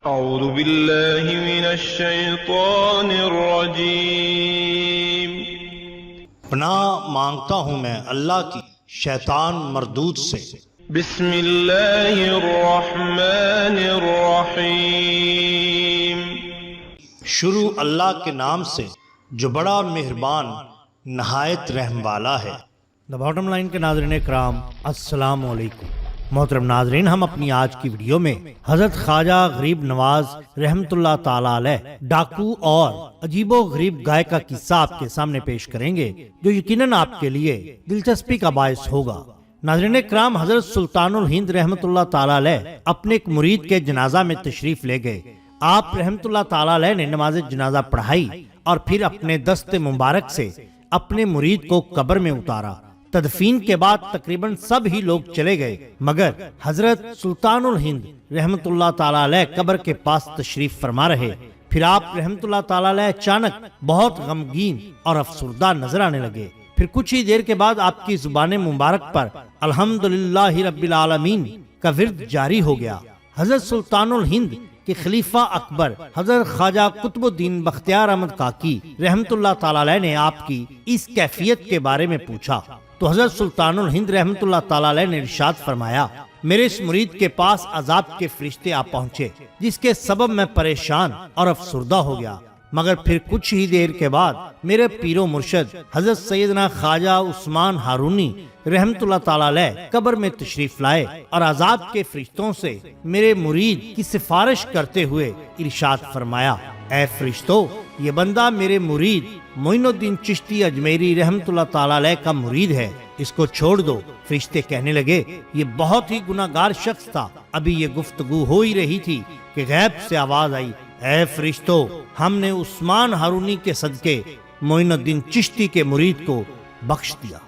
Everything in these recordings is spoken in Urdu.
اعوذ باللہ من الشیطان الرجیم۔ پناہ مانگتا ہوں میں اللہ کی شیطان مردود سے۔ بسم اللہ الرحمن الرحیم۔ شروع اللہ کے نام سے جو بڑا مہربان نہایت رحم والا ہے۔ دا باٹم لائن کے ناظرین اکرام، السلام علیکم۔ محترم ناظرین، ہم اپنی آج کی ویڈیو میں حضرت خواجہ غریب نواز رحمت اللہ تعالی علیہ ڈاکو اور عجیب و غریب گائے کا قصہ آپ کے سامنے پیش کریں گے، جو یقیناً آپ کے لیے دلچسپی کا باعث ہوگا۔ ناظرین اکرام، حضرت سلطان الہند رحمت اللہ تعالی علیہ اپنے ایک مرید کے جنازہ میں تشریف لے گئے۔ آپ رحمت اللہ تعالی علیہ نے نماز جنازہ پڑھائی اور پھر اپنے دست مبارک سے اپنے مرید کو قبر میں اتارا۔ تدفین کے بعد تقریباً سب ہی لوگ چلے گئے، مگر حضرت سلطان الہند رحمت اللہ تعالی علیہ قبر کے پاس تشریف فرما رہے۔ پھر آپ رحمت اللہ تعالی علیہ اچانک بہت غمگین اور افسردہ نظر آنے لگے۔ پھر کچھ ہی دیر کے بعد آپ کی زبان مبارک پر الحمدللہ رب العالمین کا ورد جاری ہو گیا۔ حضرت سلطان الہند کہ خلیفہ اکبر حضرت خواجہ قطب الدین بختیار احمد کاکی رحمت اللہ تعالی علیہ نے آپ کی اس کیفیت کے بارے میں پوچھا تو حضرت سلطان الہند رحمت اللہ تعالی علیہ نے ارشاد فرمایا، میرے اس مرید کے پاس عذاب کے فرشتے آ پہنچے، جس کے سبب میں پریشان اور افسردہ ہو گیا، مگر پھر کچھ ہی دیر کے بعد میرے پیر و مرشد حضرت سیدنا خواجہ عثمان ہارونی رحمت اللہ تعالی علیہ قبر میں تشریف لائے اور عذاب کے فرشتوں سے میرے مرید کی سفارش کرتے ہوئے ارشاد فرمایا، اے فرشتوں، یہ بندہ میرے مرید معین الدین چشتی اجمیری رحمت اللہ تعالی علیہ کا مرید ہے، اس کو چھوڑ دو۔ فرشتے کہنے لگے، یہ بہت ہی گناہگار شخص تھا، ابھی یہ گفتگو ہو ہی رہی تھی کہ غیب سے آواز آئی، اے فرشتوں، ہم نے عثمان ہارونی کے صدقے معین الدین چشتی کے مرید کو بخش دیا۔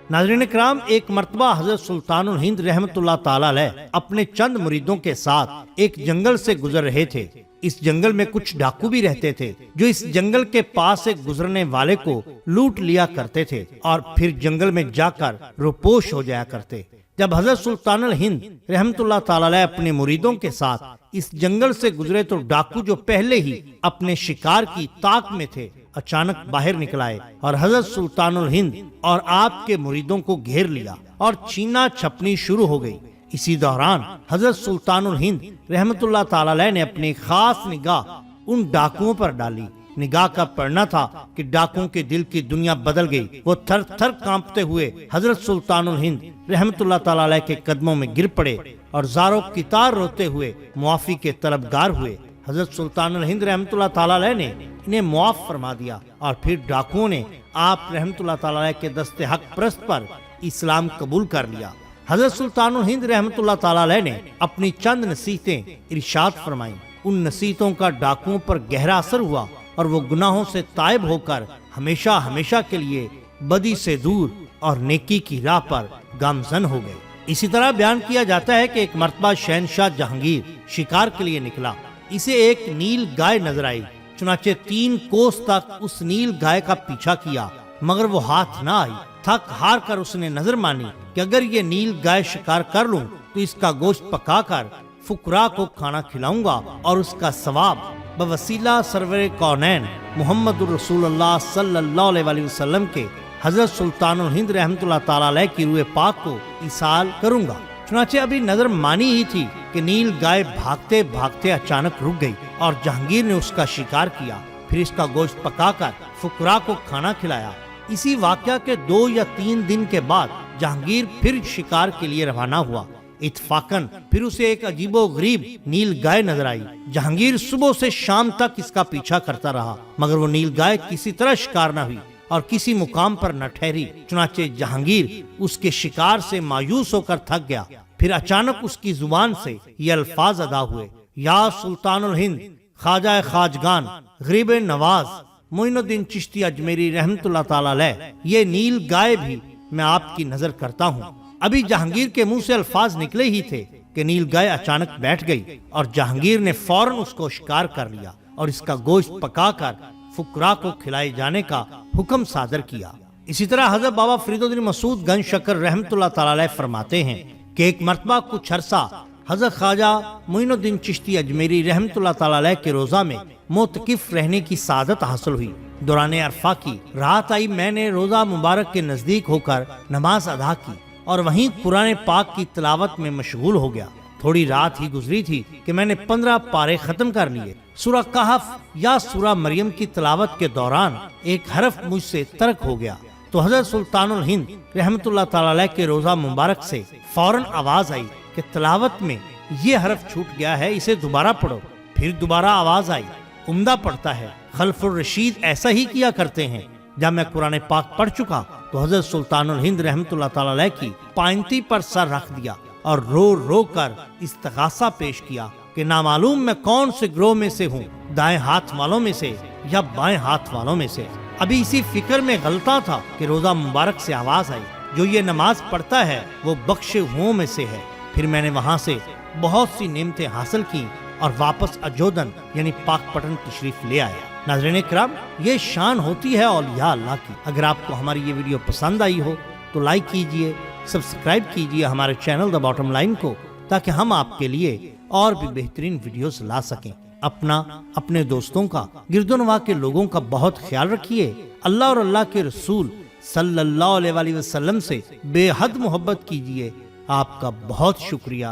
ناظرین اکرام، ایک مرتبہ حضرت سلطان الہند رحمت اللہ تعالی علیہ اپنے چند مریدوں کے ساتھ ایک جنگل سے گزر رہے تھے۔ اس جنگل میں کچھ ڈاکو بھی رہتے تھے جو اس جنگل کے پاس سے گزرنے والے کو لوٹ لیا کرتے تھے اور پھر جنگل میں جا کر روپوش ہو جایا کرتے۔ جب حضرت سلطان الہند رحمت اللہ تعالی علیہ اپنے مریدوں کے ساتھ اس جنگل سے گزرے تو ڈاکو جو پہلے ہی اپنے شکار کی طاق میں تھے اچانک باہر نکل آئے اور حضرت سلطان الہند اور آپ کے مریدوں کو گھیر لیا اور چھینا چھپنی شروع ہو گئی۔ اسی دوران حضرت سلطان الہند رحمت اللہ تعالی علیہ نے اپنی خاص نگاہ ان ڈاکوؤں پر ڈالی۔ نگاہ کا پڑھنا تھا کہ ڈاکوؤں کے دل کی دنیا بدل گئی۔ وہ تھر تھر کانپتے ہوئے حضرت سلطان الہند رحمت اللہ تعالی علیہ کے قدموں میں گر پڑے اور زاروں کتار روتے ہوئے معافی کے طلبگار ہوئے۔ حضرت سلطان الہند رحمت اللہ تعالی علیہ نے انہیں معاف فرما دیا اور پھر ڈاکوؤں نے آپ رحمت اللہ تعالی علیہ کے دست حق پرست پر اسلام قبول کر لیا۔ حضرت سلطان الہند رحمت اللہ تعالی علیہ نے اپنی چند نصیحتیں ارشاد فرمائیں۔ ان نصیحتوں کا ڈاکوؤں پر گہرا اثر ہوا اور وہ گناہوں سے تائب ہو کر ہمیشہ ہمیشہ کے لیے بدی سے دور اور نیکی کی راہ پر گامزن ہو گئے۔ اسی طرح بیان کیا جاتا ہے کہ ایک مرتبہ شہنشاہ جہانگیر شکار کے لیے نکلا۔ اسے ایک نیل گائے نظر آئی، چنانچہ 3 کوس تک اس نیل گائے کا پیچھا کیا مگر وہ ہاتھ نہ آئی۔ تھک ہار کر اس نے نظر مانی کہ اگر یہ نیل گائے شکار کر لوں تو اس کا گوشت پکا کر فقراء کو کھانا کھلاؤں گا اور اس کا ثواب بوسیلہ سرور کونین محمد الرسول اللہ صلی اللہ علیہ وسلم کے حضرت سلطان الہند رحمت اللہ تعالی علیہ کی روح پاک کو ایصال کروں گا۔ چنانچہ ابھی نظر مانی ہی تھی کہ نیل گائے بھاگتے بھاگتے اچانک رک گئی اور جہانگیر نے اس کا شکار کیا، پھر اس کا گوشت پکا کر فقراء کو کھانا کھلایا۔ اسی واقعہ کے 2 یا 3 دن کے بعد جہانگیر پھر شکار کے لیے روانہ ہوا۔ اتفاقاً پھر اسے ایک عجیب و غریب نیل گائے نظر آئی۔ جہانگیر صبح سے شام تک اس کا پیچھا کرتا رہا مگر وہ نیل گائے کسی طرح شکار نہ ہوئی اور کسی مقام پر نہ ٹھہری۔ چنانچہ جہانگیر اس کے شکار سے مایوس ہو کر تھک گیا۔ پھر اچانک اس کی زبان سے یہ الفاظ ادا ہوئے، یا سلطان الہند خواجہ خواجگان غریب نواز معین الدین چشتی اجمیری رحمت اللہ تعالی علیہ، یہ نیل گائے بھی میں آپ کی نظر کرتا ہوں۔ ابھی جہانگیر کے منہ سے الفاظ نکلے ہی تھے کہ نیل گائے اچانک بیٹھ گئی اور جہانگیر نے فوراً اس کو شکار کر لیا اور اس کا گوشت پکا کر فقراء کو کھلائے جانے کا حکم صادر کیا۔ اسی طرح حضرت بابا فرید الدین مسعود گنج شکر رحمت اللہ تعالی علیہ فرماتے ہیں کہ ایک مرتبہ کچھ عرصہ حضرت خواجہ معین الدین چشتی اجمیری رحمۃ اللہ تعالی علیہ کے روزہ میں معتکف رہنے کی سعادت حاصل ہوئی۔ دوران عرفہ کی رات آئی، میں نے روزہ مبارک کے نزدیک ہو کر نماز ادا کی اور وہیں قرآن پاک کی تلاوت میں مشغول ہو گیا۔ تھوڑی رات ہی گزری تھی کہ میں نے 15 پارے ختم کر لیے۔ سورہ کہف یا سورہ مریم کی تلاوت کے دوران ایک حرف مجھ سے ترک ہو گیا تو حضرت سلطان الہند رحمۃ اللہ تعالی علیہ کے روزہ مبارک سے فوراً آواز آئی کہ تلاوت میں یہ حرف چھوٹ گیا ہے، اسے دوبارہ پڑھو۔ پھر دوبارہ آواز آئی، عمدہ پڑھتا ہے، خلف الرشید ایسا ہی کیا کرتے ہیں۔ جب میں قرآن پاک پڑھ چکا تو حضرت سلطان الہند رحمۃ اللہ تعالی علیہ کی پائنتی پر سر رکھ دیا اور رو رو کر استغاثہ پیش کیا کہ نامعلوم میں کون سے گروہ میں سے ہوں، دائیں ہاتھ والوں میں سے یا بائیں ہاتھ والوں میں سے۔ ابھی اسی فکر میں غلطہ تھا کہ روزہ مبارک سے آواز آئی، جو یہ نماز پڑھتا ہے وہ بخشے ہوئوں میں سے ہے۔ پھر میں نے وہاں سے بہت سی نعمتیں حاصل کی اور واپس اجودن یعنی پاک پٹن تشریف لے آیا۔ ناظرین اکرام، یہ شان ہوتی ہے اولیاء اللہ کی۔ اگر آپ کو ہماری یہ ویڈیو پسند آئی ہو تو لائک کیجئے، سبسکرائب کیجئے ہمارے چینل دا باٹم لائن کو، تاکہ ہم آپ کے لیے اور بھی بہترین ویڈیوز لا سکیں۔ اپنا، اپنے دوستوں کا، گرد و نواح کے لوگوں کا بہت خیال رکھیے۔ اللہ اور اللہ کے رسول صلی اللہ علیہ وآلہ وسلم سے بے حد محبت کیجئے۔ آپ کا بہت شکریہ۔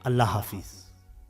اللہ حافظ۔